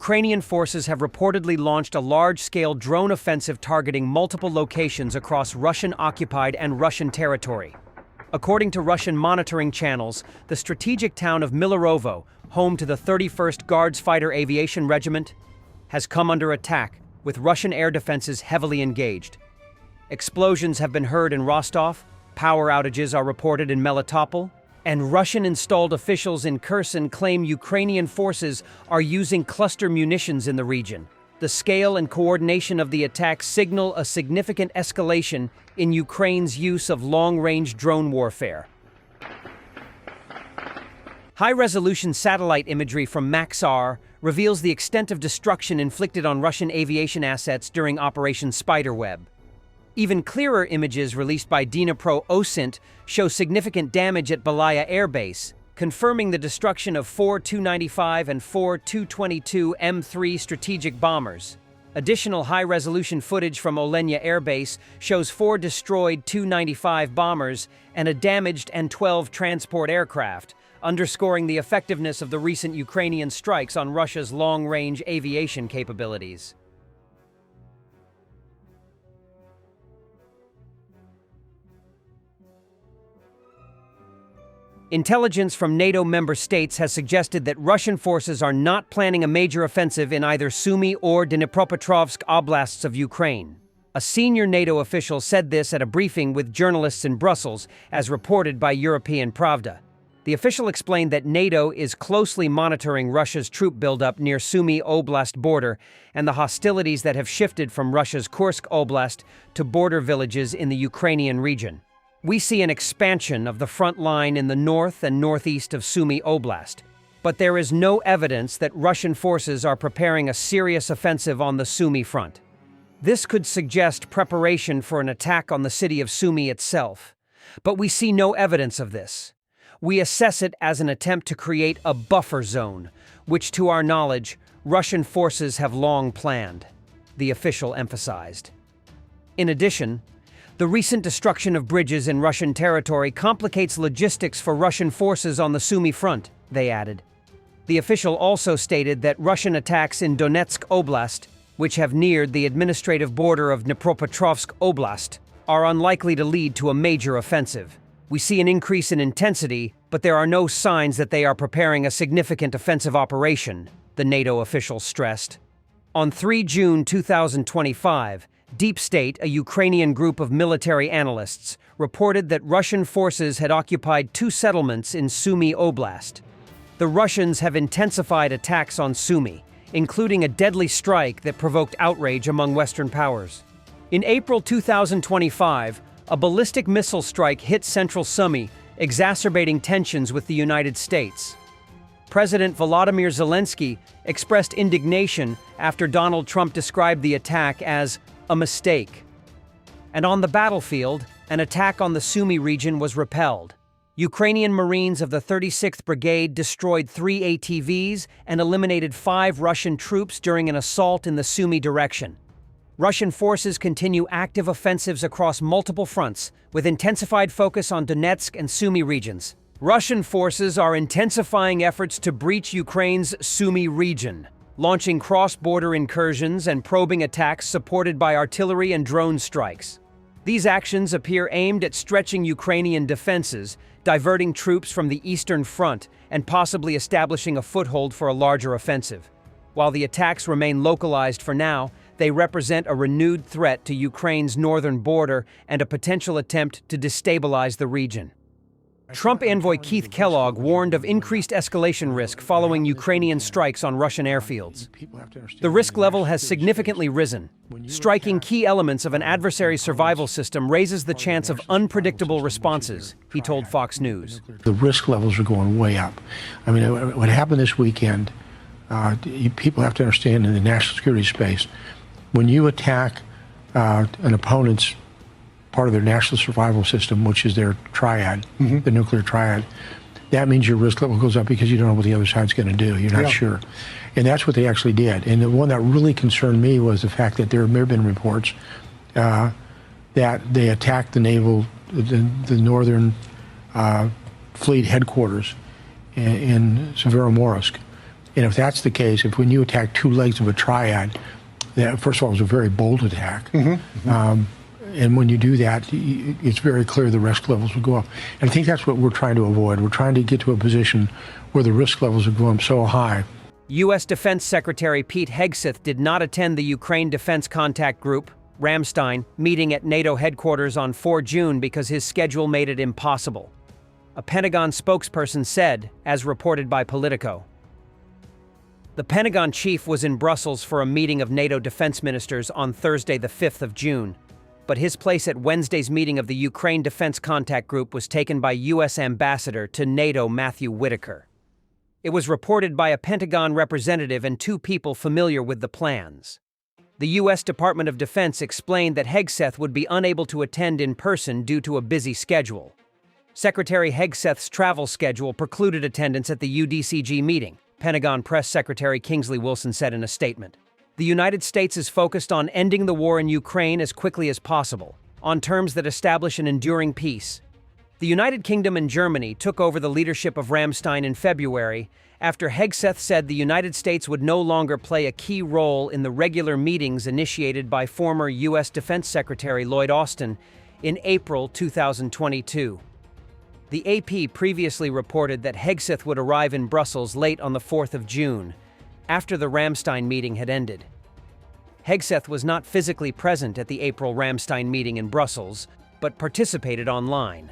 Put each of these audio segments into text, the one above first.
Ukrainian forces have reportedly launched a large-scale drone offensive targeting multiple locations across Russian-occupied and Russian territory. According to Russian monitoring channels, the strategic town of Milerovo, home to the 31st Guards Fighter Aviation Regiment, has come under attack, with Russian air defenses heavily engaged. Explosions have been heard in Rostov, power outages are reported in Melitopol, and Russian-installed officials in Kherson claim Ukrainian forces are using cluster munitions in the region. The scale and coordination of the attack signal a significant escalation in Ukraine's use of long-range drone warfare. High-resolution satellite imagery from Maxar reveals the extent of destruction inflicted on Russian aviation assets during Operation Spiderweb. Even clearer images released by Dnipro OSINT show significant damage at Belaya Air Base, confirming the destruction of 4 Tu-95 and 4 Tu-22 M3 strategic bombers. Additional high-resolution footage from Olenya Air Base shows 4 destroyed Tu-95 bombers and a damaged An-12 transport aircraft, underscoring the effectiveness of the recent Ukrainian strikes on Russia's long-range aviation capabilities. Intelligence from NATO member states has suggested that Russian forces are not planning a major offensive in either Sumy or Dnipropetrovsk oblasts of Ukraine. A senior NATO official said this at a briefing with journalists in Brussels, as reported by European Pravda. The official explained that NATO is closely monitoring Russia's troop buildup near Sumy Oblast border and the hostilities that have shifted from Russia's Kursk Oblast to border villages in the Ukrainian region. We see an expansion of the front line in the north and northeast of Sumy Oblast, but there is no evidence that Russian forces are preparing a serious offensive on the Sumy front. This could suggest preparation for an attack on the city of Sumy itself, but we see no evidence of this. We assess it as an attempt to create a buffer zone, which, to our knowledge, Russian forces have long planned, the official emphasized. In addition, the recent destruction of bridges in Russian territory complicates logistics for Russian forces on the Sumy front, they added. The official also stated that Russian attacks in Donetsk Oblast, which have neared the administrative border of Dnipropetrovsk Oblast, are unlikely to lead to a major offensive. We see an increase in intensity, but there are no signs that they are preparing a significant offensive operation, the NATO official stressed. On 3 June 2025, Deep State, a Ukrainian group of military analysts, reported that Russian forces had occupied 2 settlements in Sumy Oblast. The Russians have intensified attacks on Sumy, including a deadly strike that provoked outrage among Western powers. In April 2025, a ballistic missile strike hit central Sumy, exacerbating tensions with the United States. President Volodymyr Zelensky expressed indignation after Donald Trump described the attack as a mistake. And on the battlefield, an attack on the Sumy region was repelled. Ukrainian Marines of the 36th Brigade destroyed 3 ATVs and eliminated 5 Russian troops during an assault in the Sumy direction. Russian forces continue active offensives across multiple fronts, with intensified focus on Donetsk and Sumy regions. Russian forces are intensifying efforts to breach Ukraine's Sumy region, launching cross-border incursions and probing attacks supported by artillery and drone strikes. These actions appear aimed at stretching Ukrainian defenses, diverting troops from the Eastern Front, and possibly establishing a foothold for a larger offensive. While the attacks remain localized for now, they represent a renewed threat to Ukraine's northern border and a potential attempt to destabilize the region. Trump envoy Keith Kellogg warned of increased escalation risk following Ukrainian strikes on Russian airfields. The risk level has significantly risen. Striking key elements of an adversary's survival system raises the chance of unpredictable responses, he told Fox News. The risk levels are going way up. I mean, what happened this weekend, people have to understand in the national security space, when you attack an opponent's part of their national survival system, which is their triad, the nuclear triad, that means your risk level goes up because you don't know what the other side's going to do. You're not sure. And that's what they actually did. And the one that really concerned me was the fact that there have been reports that they attacked the the northern fleet headquarters in Severomorsk. And if that's the case, if when you attack two legs of a triad, that first of all is a very bold attack. And when you do that, it's very clear the risk levels will go up. And I think that's what we're trying to avoid. We're trying to get to a position where the risk levels are going so high. U.S. Defense Secretary Pete Hegseth did not attend the Ukraine Defense Contact Group, Ramstein, meeting at NATO headquarters on 4 June because his schedule made it impossible. A Pentagon spokesperson said, as reported by Politico. The Pentagon chief was in Brussels for a meeting of NATO defense ministers on Thursday, the 5th of June. But his place at Wednesday's meeting of the Ukraine Defense Contact Group was taken by U.S. Ambassador to NATO Matthew Whitaker. It was reported by a Pentagon representative and 2 people familiar with the plans. The U.S. Department of Defense explained that Hegseth would be unable to attend in person due to a busy schedule. Secretary Hegseth's travel schedule precluded attendance at the UDCG meeting, Pentagon Press Secretary Kingsley Wilson said in a statement. The United States is focused on ending the war in Ukraine as quickly as possible, on terms that establish an enduring peace. The United Kingdom and Germany took over the leadership of Ramstein in February after Hegseth said the United States would no longer play a key role in the regular meetings initiated by former U.S. Defense Secretary Lloyd Austin in April 2022. The AP previously reported that Hegseth would arrive in Brussels late on the 4th of June, after the Ramstein meeting had ended. Hegseth was not physically present at the April Ramstein meeting in Brussels, but participated online.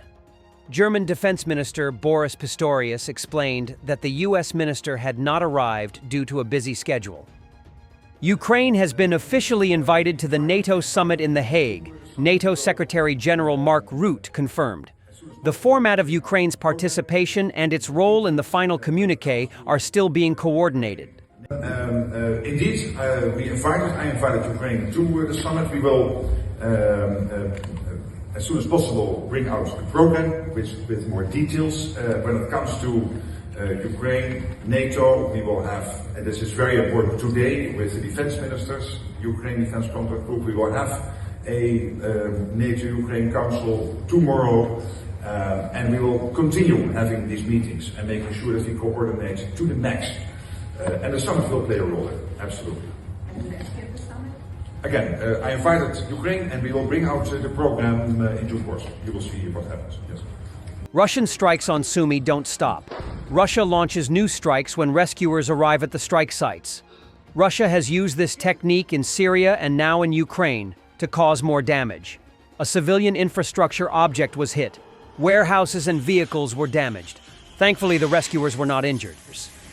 German Defense Minister Boris Pistorius explained that the U.S. minister had not arrived due to a busy schedule. Ukraine has been officially invited to the NATO summit in The Hague, NATO Secretary General Mark Rutte confirmed. The format of Ukraine's participation and its role in the final communiqué are still being coordinated. Indeed, I invited Ukraine to the summit. We will, as soon as possible, bring out the program with more details. When it comes to Ukraine, NATO, we will have, and this is very important today, with the defense ministers, Ukraine Defense Contact Group, we will have a NATO-Ukraine Council tomorrow, and we will continue having these meetings and making sure that we coordinate to the max. And the summit will play a role in it, absolutely. And the rescue of the summit? Again, I invited Ukraine and we will bring out the program in due course. You will see what happens, yes. Russian strikes on Sumy don't stop. Russia launches new strikes when rescuers arrive at the strike sites. Russia has used this technique in Syria and now in Ukraine to cause more damage. A civilian infrastructure object was hit. Warehouses and vehicles were damaged. Thankfully, the rescuers were not injured.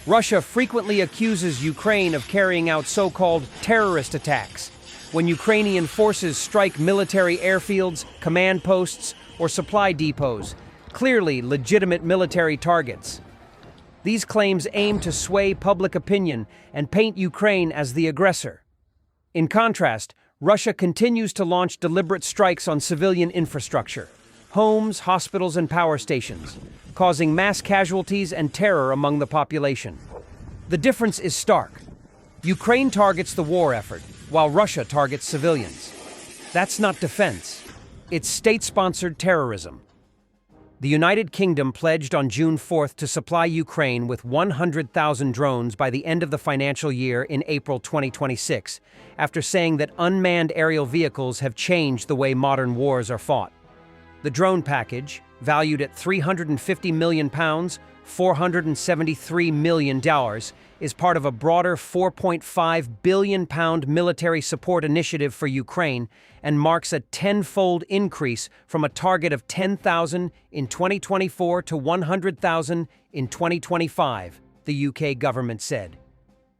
Russia frequently accuses Ukraine of carrying out so-called terrorist attacks when Ukrainian forces strike military airfields, command posts, or supply depots, clearly legitimate military targets. These claims aim to sway public opinion and paint Ukraine as the aggressor. In contrast, Russia continues to launch deliberate strikes on civilian infrastructure, homes, hospitals, and power stations, causing mass casualties and terror among the population. The difference is stark. Ukraine targets the war effort, while Russia targets civilians. That's not defense. It's state-sponsored terrorism. The United Kingdom pledged on June 4th to supply Ukraine with 100,000 drones by the end of the financial year in April 2026, after saying that unmanned aerial vehicles have changed the way modern wars are fought. The drone package, valued at £350 million, $473 million, is part of a broader £4.5 billion military support initiative for Ukraine and marks a tenfold increase from a target of 10,000 in 2024 to 100,000 in 2025, the UK government said.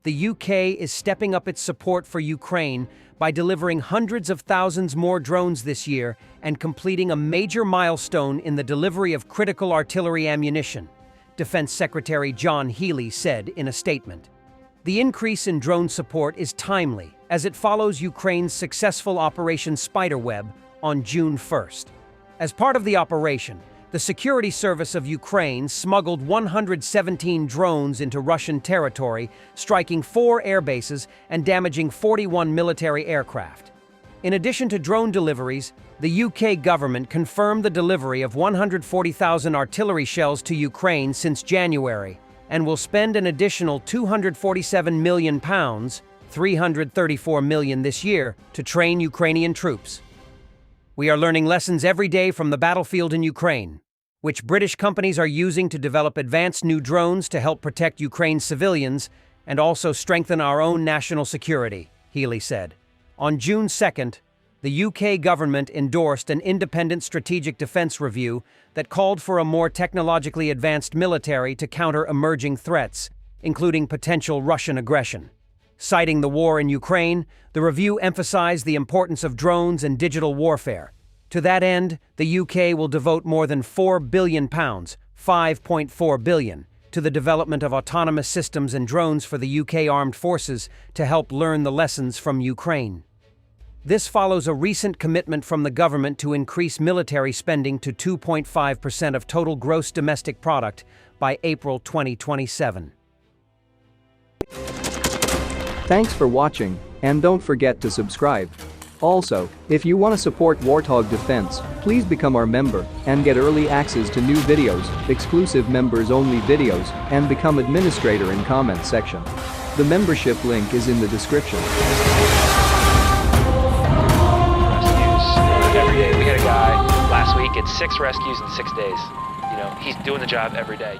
The UK is stepping up its support for Ukraine by delivering hundreds of thousands more drones this year and completing a major milestone in the delivery of critical artillery ammunition, Defense Secretary John Healey said in a statement. The increase in drone support is timely, as it follows Ukraine's successful Operation Spiderweb on June 1st. As part of the operation, the Security Service of Ukraine smuggled 117 drones into Russian territory, striking 4 air bases and damaging 41 military aircraft. In addition to drone deliveries, the UK government confirmed the delivery of 140,000 artillery shells to Ukraine since January, and will spend an additional £247 million, $334 million this year, to train Ukrainian troops. We are learning lessons every day from the battlefield in Ukraine, which British companies are using to develop advanced new drones to help protect Ukraine's civilians and also strengthen our own national security, Healy said. On June 2nd, the UK government endorsed an independent strategic defense review that called for a more technologically advanced military to counter emerging threats, including potential Russian aggression. Citing the war in Ukraine, the review emphasized the importance of drones and digital warfare. To that end, the UK will devote more than £4 billion, £5.4 billion, to the development of autonomous systems and drones for the UK Armed Forces to help learn the lessons from Ukraine. This follows a recent commitment from the government to increase military spending to 2.5% of total gross domestic product by April 2027. Thanks for watching, and don't forget to subscribe. Also, if you want to support Warthog Defense, please become our member and get early access to new videos, exclusive members-only videos, and become administrator in comment section. The membership link is in the description. Every day. We had a guy last week, it's 6 rescues in 6 days. You know, he's doing the job every day.